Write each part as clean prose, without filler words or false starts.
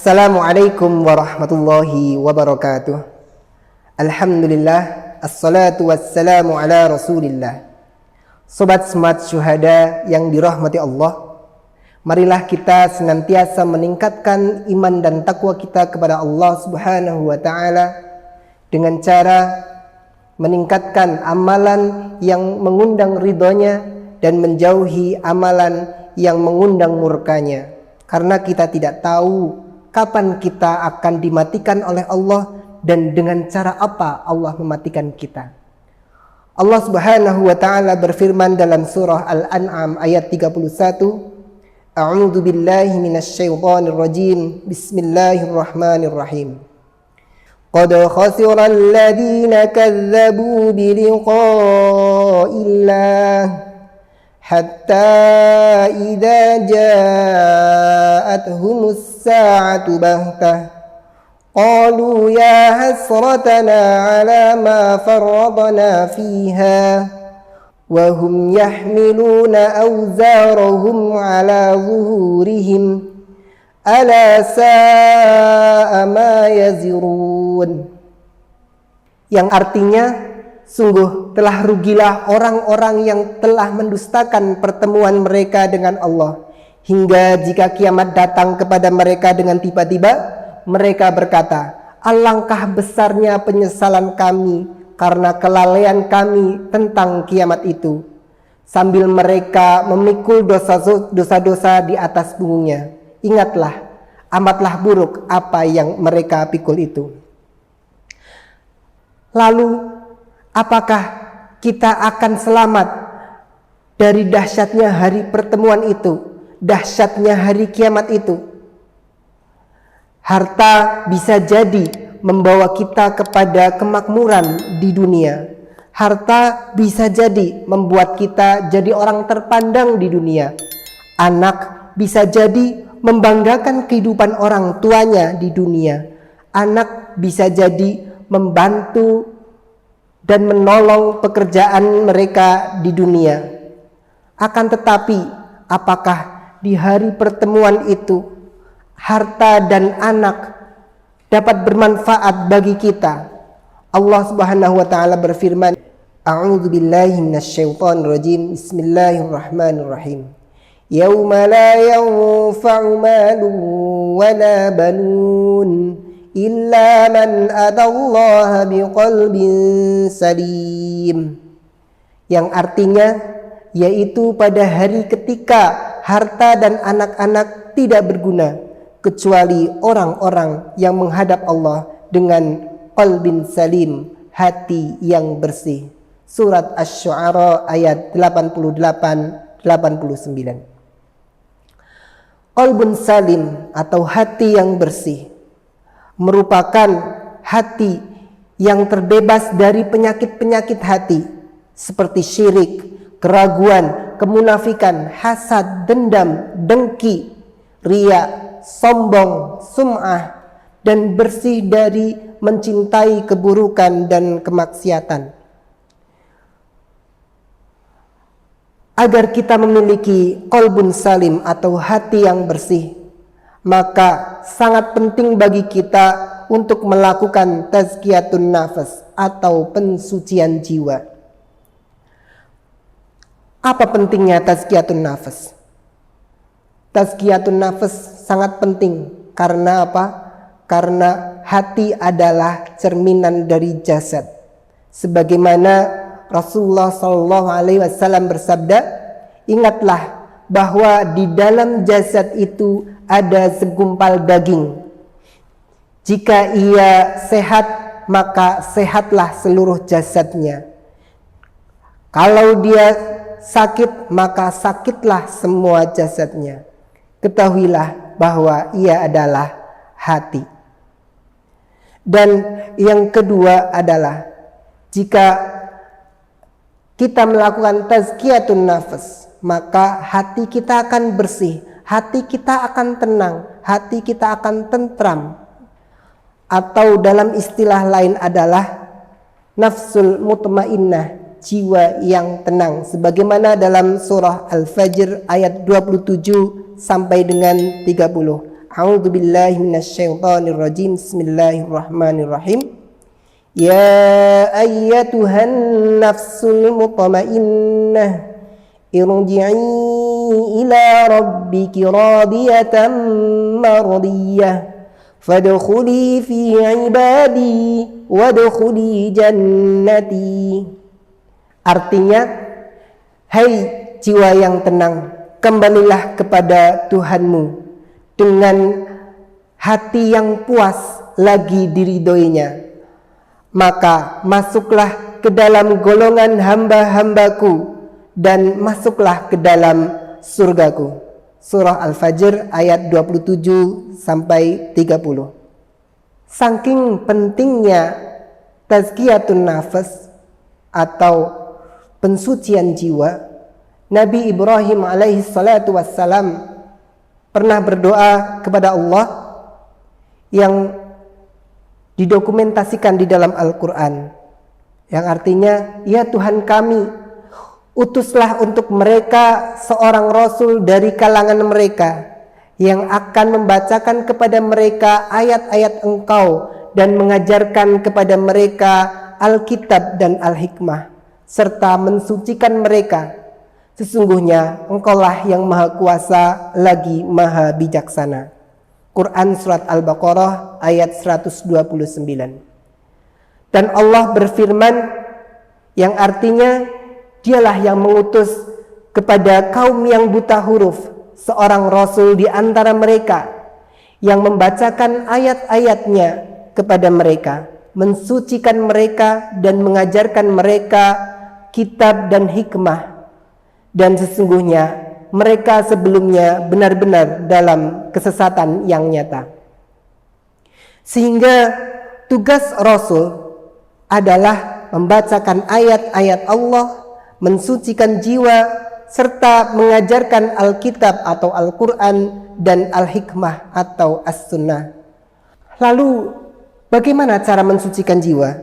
Assalamualaikum warahmatullahi wabarakatuh. Alhamdulillah, assalatu wassalamu ala rasulillah. Sobat Smart Syuhada yang dirahmati Allah, marilah kita senantiasa meningkatkan iman dan takwa kita kepada Allah subhanahu wa ta'ala dengan cara meningkatkan amalan yang mengundang ridhonya dan menjauhi amalan yang mengundang murkanya. Karena kita tidak tahu kapan kita akan dimatikan oleh Allah dan dengan cara apa Allah mematikan kita. Allah Subhanahu wa taala berfirman dalam surah Al-An'am ayat 31, A'udzu billahi minasyaitonir rajim. Bismillahirrahmanirrahim. Qad khasira alladziina kadzdzabu bi liqa'illah hatta idza ja'atuhumus sa'atu bahtah qalu ya hasratana 'ala ma farradna fiha wa hum yahmiluna awzarahum 'ala zuhurihim ala sa'a ma yazirun, yang artinya sungguh telah rugilah orang-orang yang telah mendustakan pertemuan mereka dengan Allah, hingga jika kiamat datang kepada mereka dengan tiba-tiba, mereka berkata, alangkah besarnya penyesalan kami karena kelalaian kami tentang kiamat itu, sambil mereka memikul dosa-dosa di atas punggungnya. Ingatlah, amatlah buruk apa yang mereka pikul itu. Lalu apakah kita akan selamat dari dahsyatnya hari pertemuan itu, dahsyatnya hari kiamat itu? Harta bisa jadi membawa kita kepada kemakmuran di dunia. Harta bisa jadi membuat kita jadi orang terpandang di dunia. Anak bisa jadi membanggakan kehidupan orang tuanya di dunia. Anak bisa jadi membantu dan menolong pekerjaan mereka di dunia. Akan tetapi, apakah di hari pertemuan itu harta dan anak dapat bermanfaat bagi kita? Allah Subhanahu wa taala berfirman, A'udzu billahi minasyaitonir rajim. Bismillahirrahmanirrahim. Yauma la yanfa'u malun wa la banun illa man atallaha biqalbin salim, yang artinya yaitu pada hari ketika harta dan anak-anak tidak berguna kecuali orang-orang yang menghadap Allah dengan qalbin salim, hati yang bersih. Surat Asy-Syu'ara ayat 88-89. Qalbun salim atau hati yang bersih merupakan hati yang terbebas dari penyakit-penyakit hati seperti syirik, keraguan, kemunafikan, hasad, dendam, dengki, riya, sombong, sum'ah, dan bersih dari mencintai keburukan dan kemaksiatan. Agar kita memiliki qalbun salim atau hati yang bersih, maka sangat penting bagi kita untuk melakukan tazkiyatun nafas atau pensucian jiwa. Apa pentingnya tazkiyatun nafas? Tazkiyatun nafas sangat penting. Karena apa? Karena hati adalah cerminan dari jasad. Sebagaimana Rasulullah SAW bersabda, ingatlah bahwa di dalam jasad itu ada segumpal daging. Jika ia sehat, maka sehatlah seluruh jasadnya. Kalau dia sakit, maka sakitlah semua jasadnya. Ketahuilah bahwa ia adalah hati. Dan yang kedua adalah, jika kita melakukan tazkiyatun nafas, maka hati kita akan bersih, hati kita akan tenang, hati kita akan tentram. Atau dalam istilah lain adalah nafsul mutmainnah, jiwa yang tenang, sebagaimana dalam surah Al-Fajr ayat 27 sampai dengan 30. A'udzu billahi minasyaitonir rajim. Bismillahirrahmanirrahim. Ya ayyatuhan nafsul mutmainnah irji'i ila rabbiki radiyatan mardiyah fadkhuli fi ibadi wadkhuli jannati. Artinya, hai jiwa yang tenang, kembalilah kepada Tuhanmu dengan hati yang puas lagi diridhoinya, maka masuklah ke dalam golongan hamba-hambaku dan masuklah ke dalam surgaku. Surah Al-Fajr ayat 27 sampai 30. Saking pentingnya tazkiyatun nafas atau pensucian jiwa, Nabi Ibrahim alaihi salatu wassalam pernah berdoa kepada Allah yang didokumentasikan di dalam Al-Quran, yang artinya, ya Tuhan kami, utuslah untuk mereka seorang rasul dari kalangan mereka yang akan membacakan kepada mereka ayat-ayat Engkau dan mengajarkan kepada mereka Alkitab dan Al-Hikmah, serta mensucikan mereka. Sesungguhnya Engkaulah yang Maha Kuasa lagi Maha Bijaksana. Quran Surat Al-Baqarah ayat 129. Dan Allah berfirman, yang artinya, Dialah yang mengutus kepada kaum yang buta huruf seorang rasul di antara mereka yang membacakan ayat-ayatnya kepada mereka, mensucikan mereka dan mengajarkan mereka kitab dan hikmah. Dan sesungguhnya mereka sebelumnya benar-benar dalam kesesatan yang nyata. Sehingga tugas Rasul adalah membacakan ayat-ayat Allah, mensucikan jiwa, serta mengajarkan Alkitab atau Al-Quran dan Al-Hikmah atau As-Sunnah. Lalu bagaimana cara mensucikan jiwa?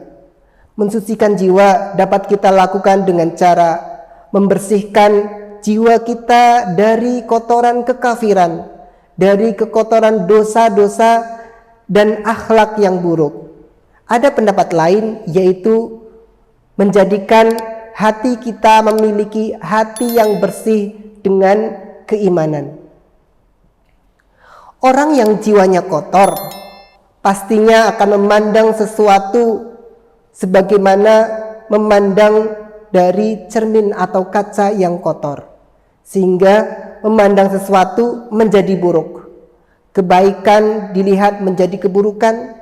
Mensucikan jiwa dapat kita lakukan dengan cara membersihkan jiwa kita dari kotoran kekafiran, dari kekotoran dosa-dosa dan akhlak yang buruk. Ada pendapat lain, yaitu menjadikan hati kita memiliki hati yang bersih dengan keimanan. Orang yang jiwanya kotor pastinya akan memandang sesuatu sebagaimana memandang dari cermin atau kaca yang kotor, sehingga memandang sesuatu menjadi buruk. Kebaikan dilihat menjadi keburukan,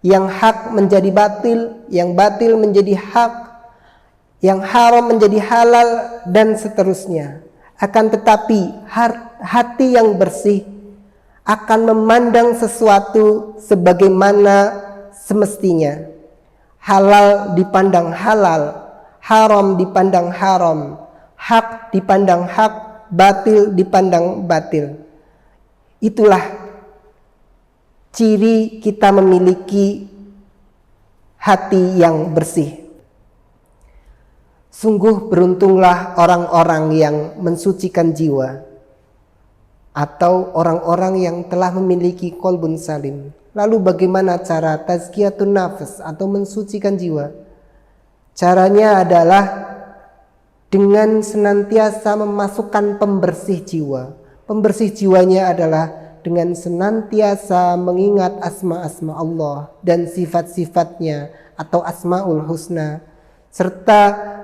yang hak menjadi batil, yang batil menjadi hak, yang haram menjadi halal, dan seterusnya. Akan tetapi hati yang bersih akan memandang sesuatu sebagaimana semestinya. Halal dipandang halal, haram dipandang haram, hak dipandang hak, batil dipandang batil. Itulah ciri kita memiliki hati yang bersih. Sungguh beruntunglah orang-orang yang mensucikan jiwa, atau orang-orang yang telah memiliki qalbun salim. Lalu bagaimana cara tazkiyatun nafs atau mensucikan jiwa? Caranya adalah dengan senantiasa memasukkan pembersih jiwa. Pembersih jiwanya adalah dengan senantiasa mengingat asma-asma Allah dan sifat-sifatnya atau asmaul husna, serta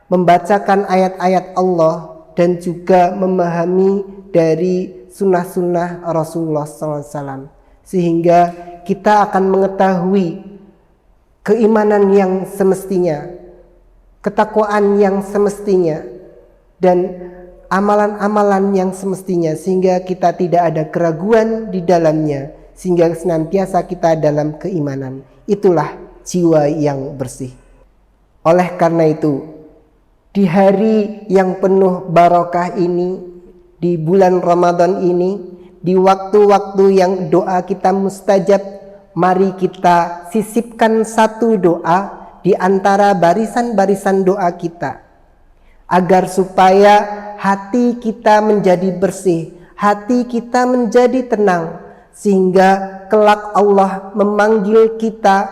membacakan ayat-ayat Allah dan juga memahami dari sunnah-sunnah Rasulullah SAW, sehingga kita akan mengetahui keimanan yang semestinya, ketakwaan yang semestinya, dan amalan-amalan yang semestinya, sehingga kita tidak ada keraguan di dalamnya, sehingga senantiasa kita dalam keimanan. Itulah jiwa yang bersih. Oleh karena itu, di hari yang penuh barokah ini, di bulan Ramadan ini, di waktu-waktu yang doa kita mustajab, mari kita sisipkan satu doa di antara barisan-barisan doa kita, agar supaya hati kita menjadi bersih, hati kita menjadi tenang, sehingga kelak Allah memanggil kita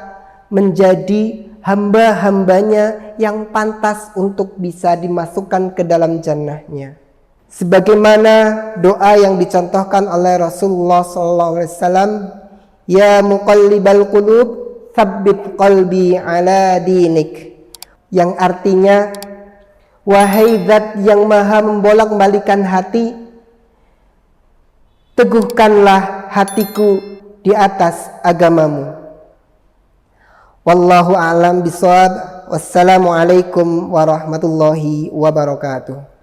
menjadi hamba-hambanya yang pantas untuk bisa dimasukkan ke dalam jannahnya. Sebagaimana doa yang dicontohkan oleh Rasulullah SAW, ya muqallibal qulub, tsabbit qalbi ala dinik, yang artinya, wahai zat yang maha membolak-balikan hati, teguhkanlah hatiku di atas agamamu. Wallahu a'lam bishawab. Wassalamualaikum warahmatullahi wabarakatuh.